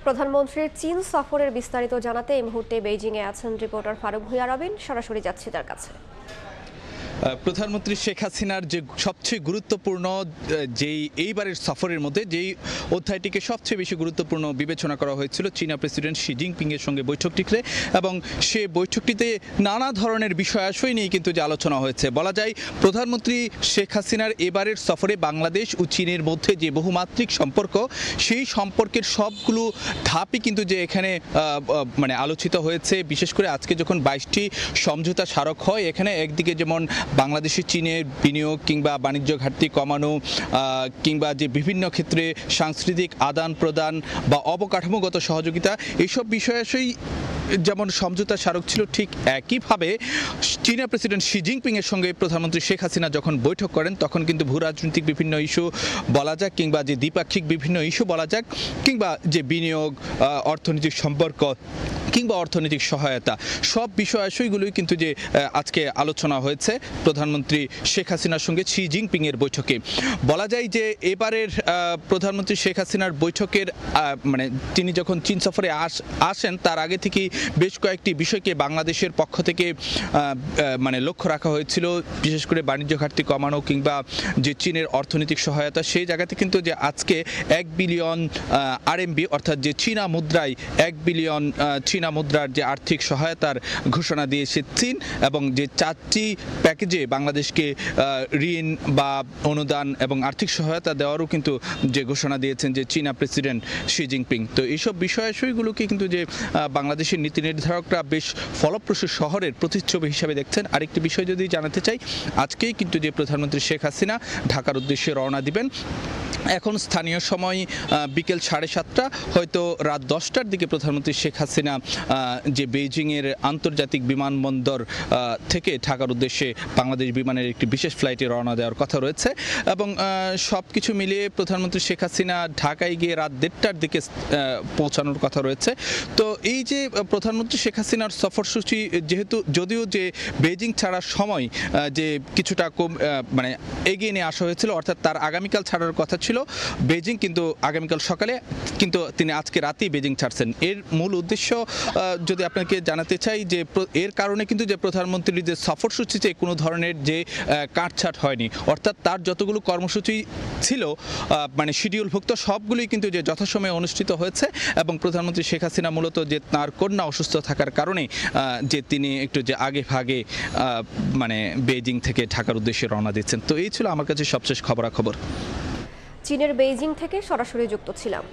প্রধানমন্ত্রীর চীন সফরের বিস্তারিত জানাতে এই মুহূর্তে বেইজিংয়ে আছেন রিপোর্টার ফারুক ভূঁইয়া রবিন। সরাসরি যাচ্ছি তার কাছে। প্রধানমন্ত্রী শেখ হাসিনার যে সবচেয়ে গুরুত্বপূর্ণ যেই এইবারের সফরের মধ্যে যেই অধ্যায়টিকে সবচেয়ে বেশি গুরুত্বপূর্ণ বিবেচনা করা হয়েছিল চীনা প্রেসিডেন্ট শি জিনপিং এর সঙ্গে বৈঠকটিতে, এবং সে বৈঠকটিতে নানা ধরনের বিষয়াশয় নিয়ে কিন্তু যে আলোচনা হয়েছে। বলা যায় প্রধানমন্ত্রী শেখ হাসিনার এবারের সফরে বাংলাদেশ ও চীনের মধ্যে যে বহুমাত্রিক সম্পর্ক, সেই সম্পর্কের সবগুলো ধাপই কিন্তু যে এখানে মানে আলোচিত হয়েছে। বিশেষ করে আজকে যখন 22টি সমঝোতা স্মারক হয়, এখানে একদিকে যেমন বাংলাদেশে চীনের বিনিয়োগ কিংবা বাণিজ্য ঘাটতি কমানো কিংবা যে বিভিন্ন ক্ষেত্রে সাংস্কৃতিক আদান প্রদান বা অবকাঠামোগত সহযোগিতা, এইসব বিষয়াশয় যেমন সমঝোতা স্মারক ছিল, ঠিক একইভাবে চীনা প্রেসিডেন্ট শি জিনপিং এর সঙ্গে প্রধানমন্ত্রী শেখ হাসিনা যখন বৈঠক করেন, তখন কিন্তু ভূ রাজনৈতিক বিভিন্ন ইস্যু বলা যাক কিংবা যে দ্বিপাক্ষিক বিভিন্ন ইস্যু বলা যাক কিংবা যে বিনিয়োগ, অর্থনৈতিক সম্পর্ক কিংবা অর্থনৈতিক সহায়তা, সব বিষয়াশয়গুলোই কিন্তু যে আজকে আলোচনা হয়েছে প্রধানমন্ত্রী শেখ হাসিনার সঙ্গে শি জিনপিং এর বৈঠকে। বলা যায় যে এবারের প্রধানমন্ত্রী শেখ হাসিনার বৈঠকের মানে তিনি যখন চীন সফরে আসেন, তার আগে থেকেই বেশ কয়েকটি বিষয়কে বাংলাদেশের পক্ষ থেকে মানে লক্ষ্য রাখা হয়েছিল। বিশেষ করে বাণিজ্য ঘাটতি কমানো কিংবা যে চীনের অর্থনৈতিক সহায়তা, সেই জায়গাতে কিন্তু যে আজকে 1 বিলিয়ন RMB অর্থাৎ যে চীনা মুদ্রায় 1 বিলিয়ন চীনা মুদ্রার যে আর্থিক সহায়তার ঘোষণা দিয়েছে চীন, এবং যে 4টি প্যাকেজে বাংলাদেশকে ঋণ বা অনুদান এবং আর্থিক সহায়তা দেওয়ারও কিন্তু যে ঘোষণা দিয়েছেন যে চীনা প্রেসিডেন্ট শি জিনপিং। তো এইসব বিষয়াশয়গুলোকে কিন্তু যে বাংলাদেশের নীতি নির্ধারকরা বেশ ফলপ্রসূ শহরের প্রতিচ্ছবি হিসাবে দেখছেন। আরেকটি বিষয় যদি জানাতে চাই, আজকেই কিন্তু যে প্রধানমন্ত্রী শেখ হাসিনা ঢাকার উদ্দেশ্যে রওনা দিবেন। এখন স্থানীয় সময় বিকেল 7:30, হয়তো রাত 10টার দিকে প্রধানমন্ত্রী শেখ হাসিনা যে বেইজিংয়ের আন্তর্জাতিক বিমানবন্দর থেকে ঢাকার উদ্দেশ্যে বাংলাদেশ বিমানের একটি বিশেষ ফ্লাইটে রওনা দেওয়ার কথা রয়েছে। এবং সব কিছু মিলিয়ে প্রধানমন্ত্রী শেখ হাসিনা ঢাকায় গিয়ে রাত 1:30টার দিকে পৌঁছানোর কথা রয়েছে। তো এই যে প্রধানমন্ত্রী শেখ হাসিনার সফরসূচি, যদিও যে বেইজিং ছাড়ার সময় যে কিছুটা মানে এগিয়ে নিয়ে আসা হয়েছিল, অর্থাৎ তার আগামীকাল ছাড়ার কথা ছিল বেইজিং, কিন্তু আগামীকাল সকালে, কিন্তু তিনি আজকে রাতেই বেইজিং ছাড়ছেন। এর মূল উদ্দেশ্য যদি আপনাকে জানাতে চাই যে এর কারণে কিন্তু যে প্রধানমন্ত্রীর যে সফরসূচিতে কোনো ধরনের যে কাটছাট হয়নি, অর্থাৎ তার যতগুলো কর্মসূচি ছিল মানে শিডিউলভুক্ত, সবগুলোই কিন্তু যে যথাসময়ে অনুষ্ঠিত হয়েছে। এবং প্রধানমন্ত্রী শেখ হাসিনা মূলত যে তার কন্যা অসুস্থ থাকার কারণে যে তিনি একটু যে আগে ভাগে মানে বেইজিং থেকে ঢাকার উদ্দেশ্যে রওনা দিচ্ছেন। তো এই ছিল আমার কাছে সবশেষ খবরাখবর। চীনের বেইজিং থেকে সরাসরি যুক্ত ছিলাম।